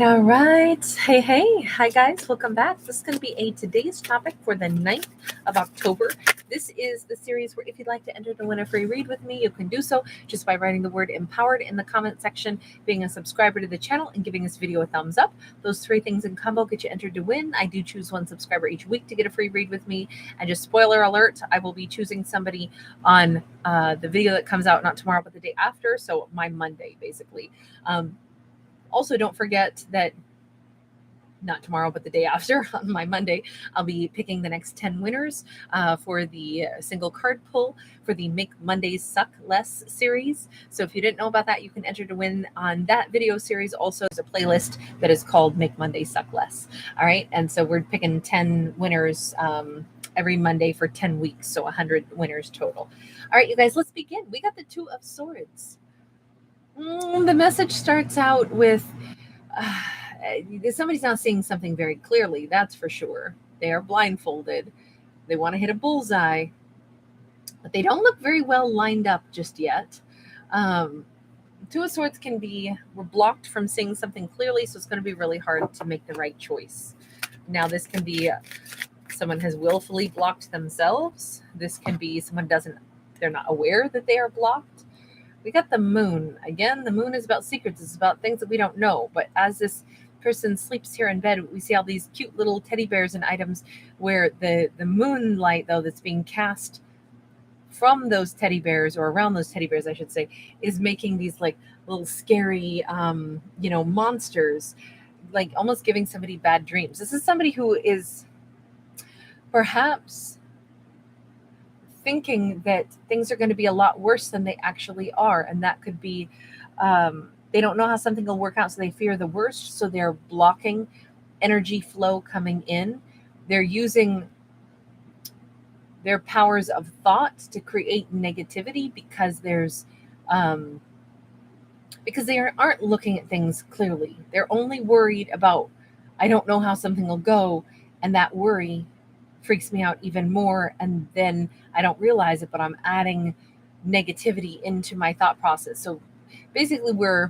All right. Hey. Hi, guys. Welcome back. This is going to be today's topic for the 9th of October. This is the series where if you'd like to enter to win a free read with me, you can do so just by writing the word empowered in the comment section, being a subscriber to the channel, and giving this video a thumbs up. Those three things in combo get you entered to win. I do choose one subscriber each week to get a free read with me. And just spoiler alert, I will be choosing somebody on the video that comes out not tomorrow, but the day after. So my Monday, basically. Also, don't forget that not tomorrow, but the day after, on my Monday, I'll be picking the next 10 winners for the single card pull for the Make Mondays Suck Less series. So if you didn't know about that, you can enter to win on that video series. Also, there's a playlist that is called Make Mondays Suck Less. All right. And so we're picking 10 winners every Monday for 10 weeks. So 100 winners total. All right, you guys, let's begin. We got the Two of Swords. The message starts out with somebody's not seeing something very clearly, that's for sure. They are blindfolded. They want to hit a bullseye, but they don't look very well lined up just yet. Two of Swords we're blocked from seeing something clearly, so it's going to be really hard to make the right choice. Now, this can be someone has willfully blocked themselves. This can be someone they're not aware that they are blocked. We got the Moon. Again, the Moon is about secrets. It's about things that we don't know. But as this person sleeps here in bed, we see all these cute little teddy bears and items where the moonlight, though, that's being cast from those teddy bears, or around those teddy bears, I should say, is making these like little scary, monsters, like almost giving somebody bad dreams. This is somebody who is perhaps thinking that things are going to be a lot worse than they actually are. And that could be, they don't know how something will work out, so they fear the worst. So they're blocking energy flow coming in. They're using their powers of thought to create negativity because because they aren't looking at things clearly. They're only worried about, I don't know how something will go. And that worry freaks me out even more, and then I don't realize it, but I'm adding negativity into my thought process. So basically we're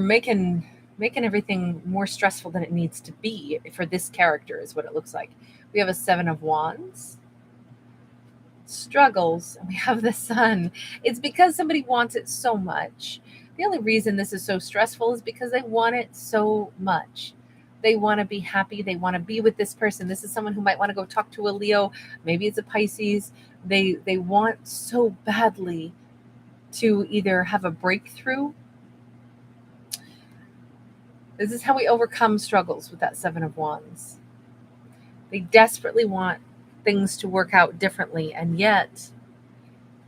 making everything more stressful than it needs to be for this character, is what it looks like. We have a Seven of Wands, struggles, and we have the Sun. It's because somebody wants it so much. The only reason this is so stressful is because they want it so much. They want to be happy. They want to be with this person. This is someone who might want to go talk to a Leo. Maybe it's a Pisces. They want so badly to either have a breakthrough. This is how we overcome struggles with that Seven of Wands. They desperately want things to work out differently. And yet,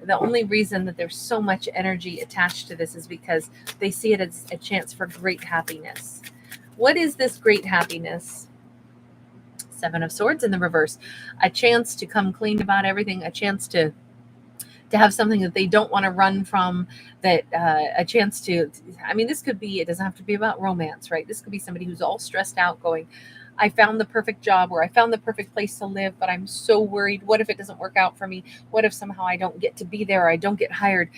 the only reason that there's so much energy attached to this is because they see it as a chance for great happiness. What is this great happiness? Seven of Swords in the reverse. A chance to come clean about everything, a chance to have something that they don't want to run from, that a chance to, this could be, it doesn't have to be about romance, right? This could be somebody who's all stressed out going, I found the perfect job, or I found the perfect place to live, but I'm so worried. What if it doesn't work out for me? What if somehow I don't get to be there, or I don't get hired?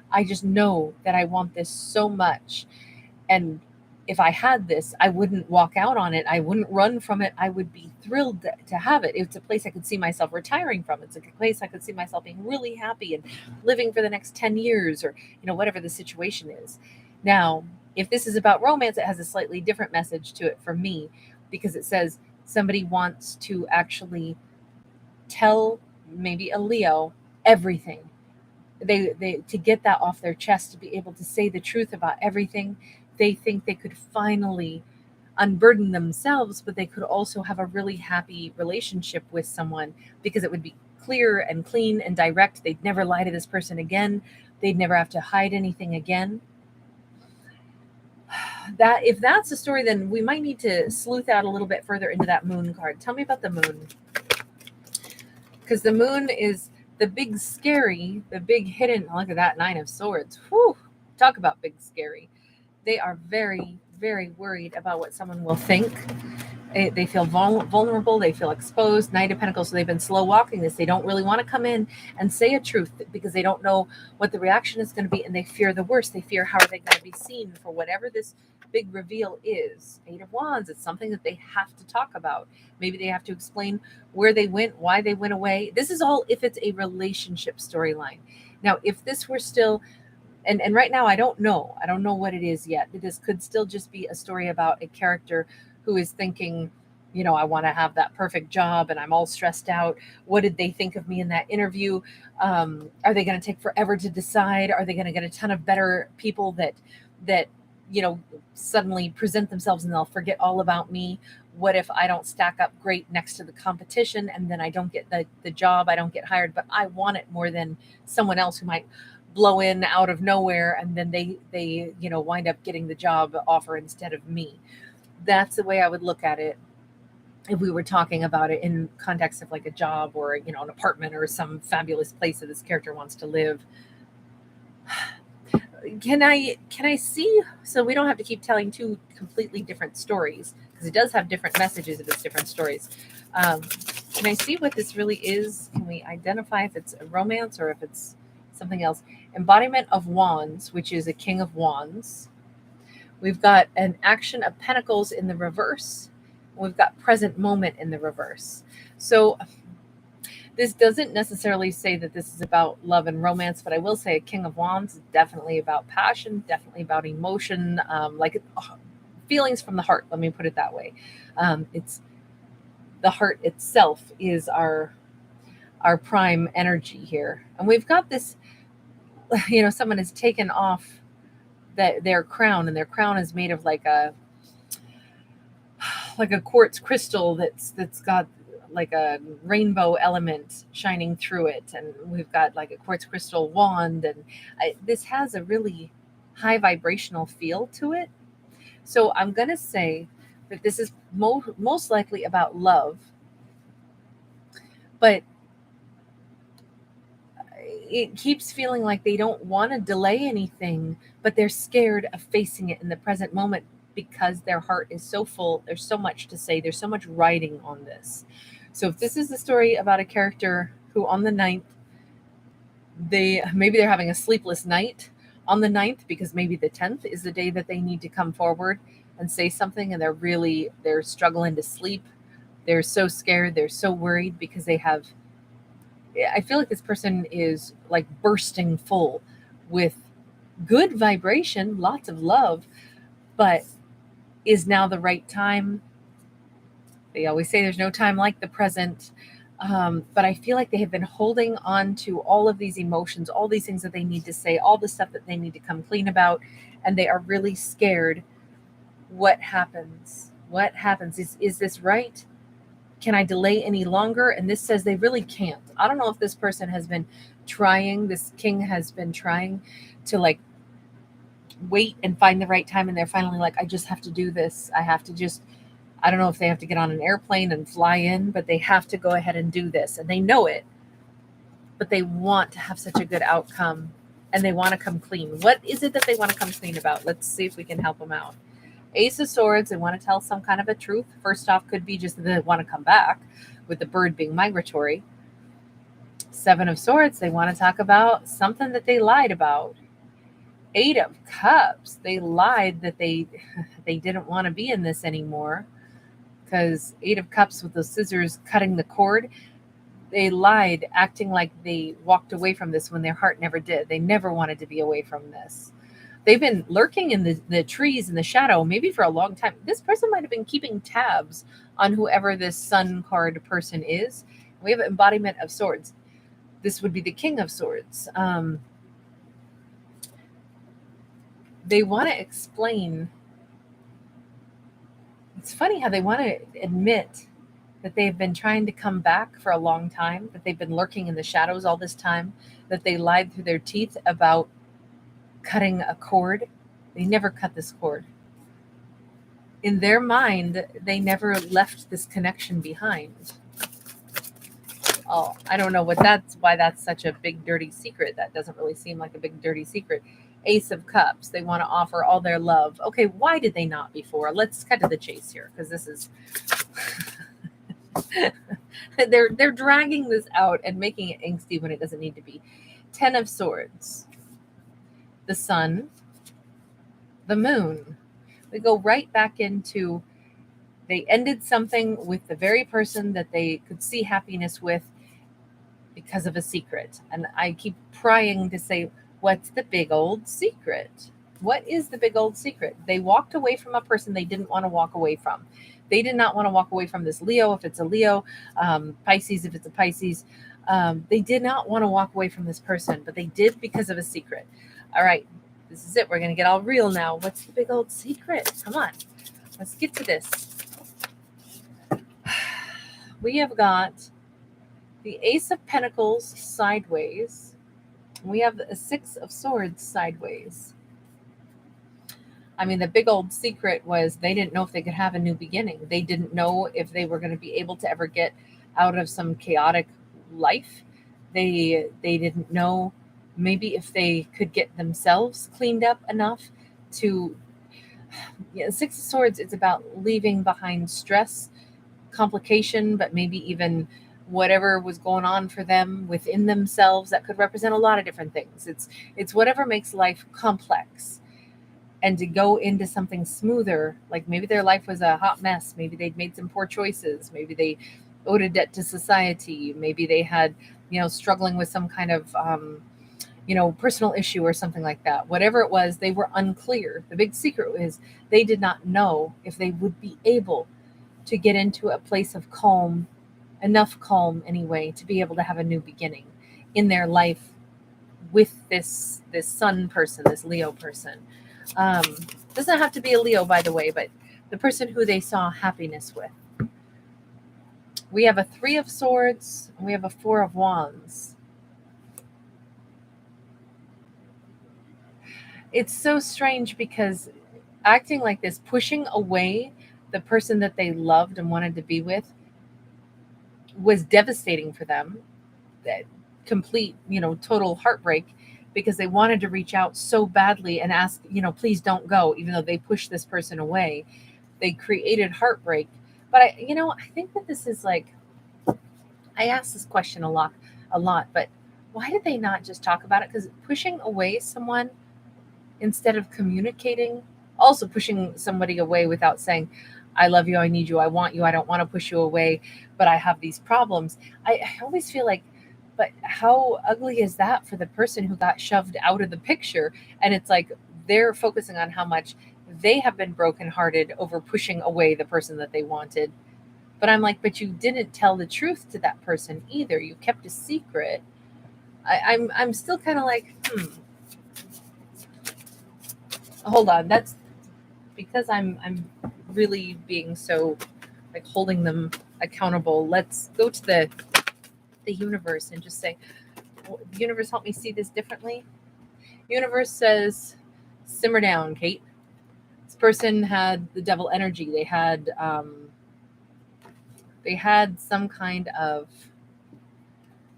I just know that I want this so much. And if I had this, I wouldn't walk out on it. I wouldn't run from it. I would be thrilled to have it. It's a place I could see myself retiring from. It's a place I could see myself being really happy and living for the next 10 years, or, whatever the situation is. Now, if this is about romance, it has a slightly different message to it for me, because it says somebody wants to actually tell maybe a Leo everything. They to get that off their chest, to be able to say the truth about everything. They think they could finally unburden themselves, but they could also have a really happy relationship with someone, because it would be clear and clean and direct. They'd never lie to this person again. They'd never have to hide anything again. That if that's the story, then we might need to sleuth out a little bit further into that Moon card. Tell me about the Moon. Because the Moon is the big scary, the big hidden. Look at that Nine of Swords. Whew, talk about big scary. They are very, very worried about what someone will think. They feel vulnerable. They feel exposed. Knight of Pentacles. So they've been slow walking this. They don't really want to come in and say a truth because they don't know what the reaction is going to be, and they fear the worst. They fear how are they going to be seen for whatever this big reveal is. Eight of Wands. It's something that they have to talk about. Maybe they have to explain where they went, why they went away. This is all if it's a relationship storyline. Now, if this were still and right now I don't know what it is yet. This could still just be a story about a character who is thinking, I want to have that perfect job and I'm all stressed out. What did they think of me in that interview? Are they going to take forever to decide? Are they going to get a ton of better people that suddenly present themselves and they'll forget all about me? What if I don't stack up great next to the competition and then I don't get the job, I don't get hired, but I want it more than someone else who might blow in out of nowhere and then they wind up getting the job offer instead of me. That's the way I would look at it if we were talking about it in context of like a job or an apartment or some fabulous place that this character wants to live. Can I see, so we don't have to keep telling two completely different stories, because it does have different messages if it's different stories. Can I see what this really is? Can we identify if it's a romance or if it's something else? Embodiment of Wands, which is a King of Wands. We've got an Action of Pentacles in the reverse. We've got present moment in the reverse. So this doesn't necessarily say that this is about love and romance, but I will say a King of Wands is definitely about passion, definitely about emotion, feelings from the heart. Let me put it that way. It's the heart itself is our prime energy here. And we've got this, someone has taken off their crown, and their crown is made of like a quartz crystal that's got like a rainbow element shining through it, and we've got like a quartz crystal wand, and this has a really high vibrational feel to it. So I'm going to say that this is most likely about love, but it keeps feeling like they don't want to delay anything, but they're scared of facing it in the present moment because their heart is so full. There's so much to say. There's so much writing on this. So if this is the story about a character who on the 9th, maybe they're having a sleepless night on the 9th, because maybe the 10th is the day that they need to come forward and say something, and they're struggling to sleep. They're so scared. They're so worried because I feel like this person is like bursting full with good vibration, lots of love, but is now the right time? They always say there's no time like the present. But I feel like they have been holding on to all of these emotions, all these things that they need to say, all the stuff that they need to come clean about. And they are really scared. What happens? What happens? Is this right? Can I delay any longer? And this says they really can't. I don't know if this person has been trying, this king has been trying to like wait and find the right time. And they're finally like, I just have to do this. I don't know if they have to get on an airplane and fly in, but they have to go ahead and do this. And they know it, but they want to have such a good outcome and they want to come clean. What is it that they want to come clean about? Let's see if we can help them out. Ace of Swords, they want to tell some kind of a truth. First off, could be just that they want to come back, with the bird being migratory. Seven of Swords, they want to talk about something that they lied about. Eight of Cups, they lied that they didn't want to be in this anymore, because Eight of Cups with those scissors cutting the cord, they lied, acting like they walked away from this when their heart never did. They never wanted to be away from this. They've been lurking in the trees in the shadow, maybe for a long time. This person might have been keeping tabs on whoever this Sun card person is. We have an embodiment of Swords. This would be the King of Swords. They want to explain. It's funny how they want to admit that they've been trying to come back for a long time, that they've been lurking in the shadows all this time, that they lied through their teeth about cutting a cord. They never cut this cord. In their mind, they never left this connection behind. Oh, I don't know why that's such a big dirty secret. That doesn't really seem like a big dirty secret. Ace of Cups. They want to offer all their love. Okay, why did they not before? Let's cut to the chase here, because this is they're dragging this out and making it angsty when it doesn't need to be. 10 of Swords, the Sun, the Moon. We go right back into, they ended something with the very person that they could see happiness with because of a secret. And I keep prying to say, what's the big old secret? What is the big old secret? They walked away from a person they didn't want to walk away from. They did not want to walk away from this Leo, if it's a Leo, Pisces, if it's a Pisces. They did not want to walk away from this person, but they did because of a secret. All right, this is it. We're going to get all real now. What's the big old secret? Come on, let's get to this. We have got the Ace of Pentacles sideways. We have a Six of Swords sideways. I mean, the big old secret was they didn't know if they could have a new beginning. They didn't know if they were going to be able to ever get out of some chaotic life. They didn't know maybe if they could get themselves cleaned up enough to. Six of Swords, it's about leaving behind stress, complication, but maybe even whatever was going on for them within themselves. That could represent a lot of different things. It's whatever makes life complex, and to go into something smoother. Like maybe their life was a hot mess, maybe they'd made some poor choices, maybe they owed a debt to society, maybe they had struggling with some kind of personal issue or something like that. Whatever it was, they were unclear. The big secret is they did not know if they would be able to get into a place of calm, enough calm anyway, to be able to have a new beginning in their life with this Sun person, this Leo person. Doesn't have to be a Leo, by the way, but the person who they saw happiness with. We have a Three of Swords, and we have a Four of Wands. It's so strange because acting like this, pushing away the person that they loved and wanted to be with, was devastating for them. That complete, total heartbreak, because they wanted to reach out so badly and ask, please don't go, even though they pushed this person away. They created heartbreak. But I think that this is like, I ask this question a lot, but why did they not just talk about it? Because pushing away someone instead of communicating, also pushing somebody away without saying, I love you, I need you, I want you, I don't want to push you away, but I have these problems. I always feel like, but how ugly is that for the person who got shoved out of the picture? And it's like they're focusing on how much they have been brokenhearted over pushing away the person that they wanted. But I'm like, but you didn't tell the truth to that person either. You kept a secret. I'm still kind of like, hold on. That's because I'm really being so like holding them accountable. Let's go to the universe and just say, universe, help me see this differently. Universe says, simmer down, Kate. This person had the devil energy. They had some kind of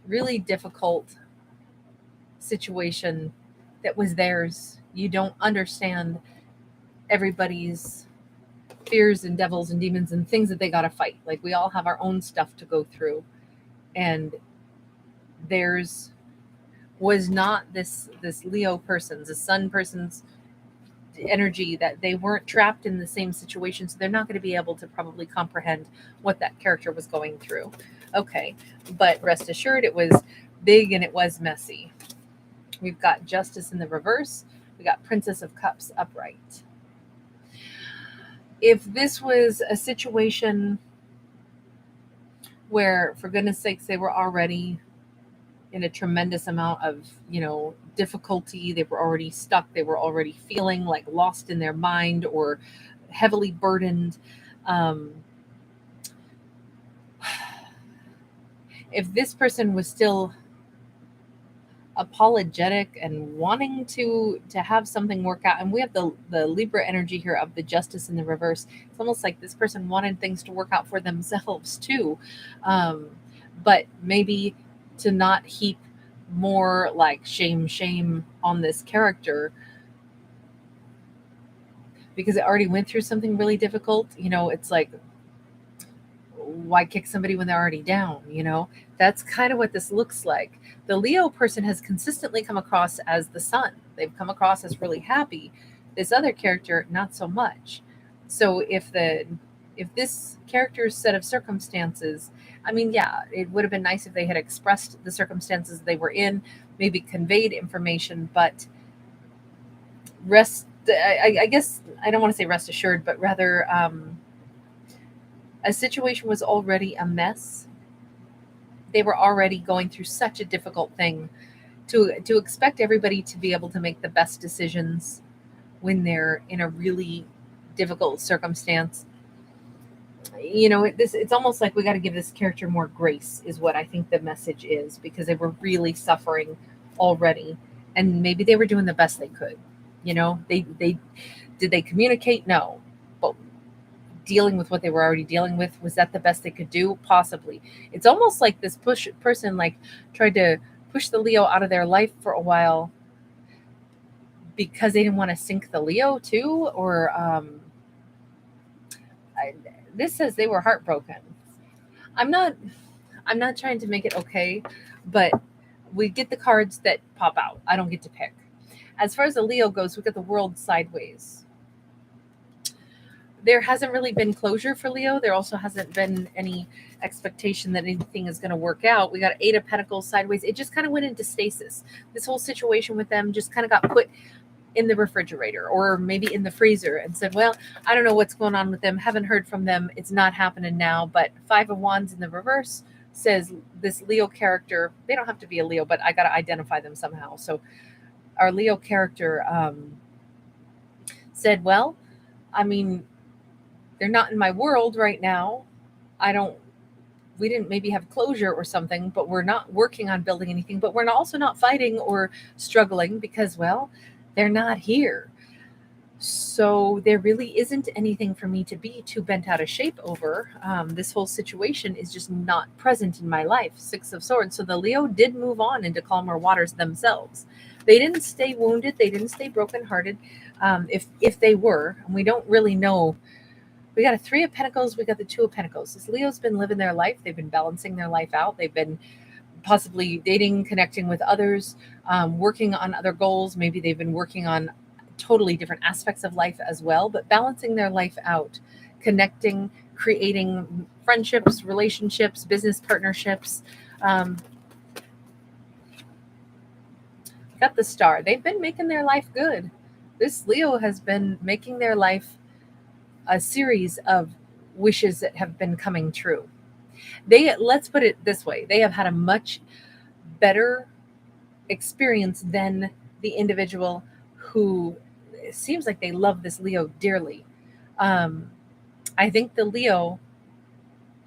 really difficult situation that was theirs. You don't understand everybody's fears and devils and demons and things that they got to fight. Like we all have our own stuff to go through, and theirs was not this Leo person's, the Sun person's energy, that they weren't trapped in the same situation, so they're not going to be able to probably comprehend what that character was going through. Okay, but rest assured, it was big and it was messy. We've got Justice in the reverse. We got Princess of Cups upright. If this was a situation where, for goodness sakes, they were already in a tremendous amount of, difficulty, they were already stuck, they were already feeling like lost in their mind or heavily burdened. If this person was still apologetic and wanting to have something work out, and we have the Libra energy here of the Justice in the reverse, it's almost like this person wanted things to work out for themselves too, but maybe to not heap more like shame on this character, because it already went through something really difficult. It's like, why kick somebody when they're already down? That's kind of what this looks like. The Leo person has consistently come across as the sun. They've come across as really happy. This other character, not so much. So if this character's set of circumstances, I mean, yeah, it would have been nice if they had expressed the circumstances they were in, maybe conveyed information, but rest. I guess I don't want to say rest assured, but rather, a situation was already a mess. They were already going through such a difficult thing. To expect everybody to be able to make the best decisions when they're in a really difficult circumstance, it's almost like we got to give this character more grace, is what I think the message is, because they were really suffering already, and maybe they were doing the best they could. They did they communicate? No, but dealing with what they were already dealing with, was that the best they could do? Possibly. It's almost like this person like tried to push the Leo out of their life for a while because they didn't want to sink the Leo too, or this says they were heartbroken. I'm not I'm not trying to make it okay, but we get the cards that pop out. I don't get to pick. As far as the Leo goes, we got the world sideways. There hasn't really been closure for Leo. There also hasn't been any expectation that anything is going to work out. We got Eight of Pentacles sideways. It just kind of went into stasis. This whole situation with them just kind of got put in the refrigerator or maybe in the freezer and said, well, I don't know what's going on with them. Haven't heard from them. It's not happening now. But Five of Wands in the reverse says this Leo character, they don't have to be a Leo, but I got to identify them somehow. So our Leo character said, well, I mean, they're not in my world right now. We didn't maybe have closure or something, but we're not working on building anything, but we're also not fighting or struggling because, well, they're not here. So there really isn't anything for me to be too bent out of shape over. This whole situation is just not present in my life. Six of Swords. So the Leo did move on into calmer waters themselves. They didn't stay wounded. They didn't stay brokenhearted. If they were, and we don't really know. We got a Three of Pentacles. We got the Two of Pentacles. This Leo's been living their life. They've been balancing their life out. They've been possibly dating, connecting with others, working on other goals. Maybe they've been working on totally different aspects of life as well, but balancing their life out, connecting, creating friendships, relationships, business partnerships. Got the Star. They've been making their life good. This Leo has been making their life a series of wishes that have been coming true. Let's put it this way, they have had a much better experience than the individual who it seems like they love this Leo dearly. I think the Leo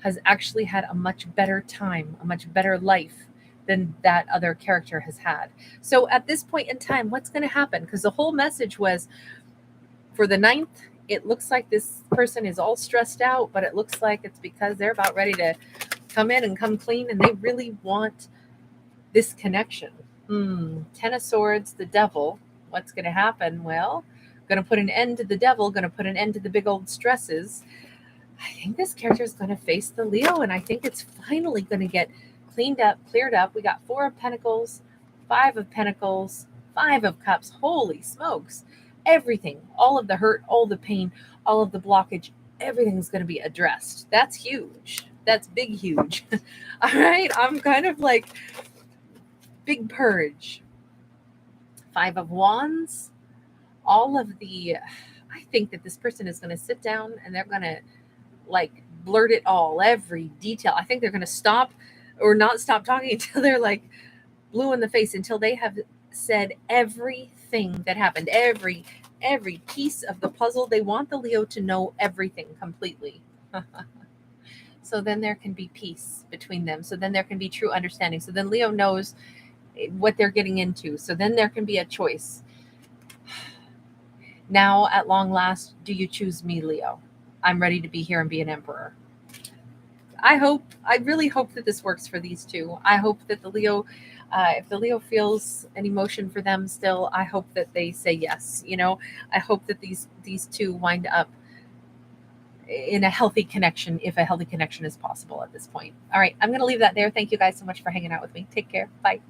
has actually had a much better time, a much better life than that other character has had. So at this point in time, what's going to happen? Because the whole message was for the 9th, it looks like this person is all stressed out, but it looks like it's because they're about ready to come in and come clean, and they really want this connection. 10 of Swords, the Devil. What's going to happen? Well, going to put an end to the Devil, going to put an end to the big old stresses. I think this character is going to face the Leo, and I think it's finally going to get cleaned up, cleared up. We got Four of Pentacles, Five of Pentacles, Five of Cups. Holy smokes. Everything, all of the hurt, all the pain, all of the blockage, everything's going to be addressed. That's huge. That's big, huge. All right. I'm kind of like big purge. Five of Wands. I think that this person is going to sit down and they're going to like blurt it all, every detail. I think they're going to stop or not stop talking until they're like blue in the face, until they have said everything that happened, every piece of the puzzle. They want the Leo to know everything completely. So then there can be peace between them. So then there can be true understanding. So then Leo knows what they're getting into. So then there can be a choice. Now, at long last, do you choose me, Leo? I'm ready to be here and be an emperor. I really hope that this works for these two. I hope that the Leo If the Leo feels an emotion for them still, I hope that they say yes. I hope that these two wind up in a healthy connection, if a healthy connection is possible at this point. All right, I'm going to leave that there. Thank you guys so much for hanging out with me. Take care. Bye.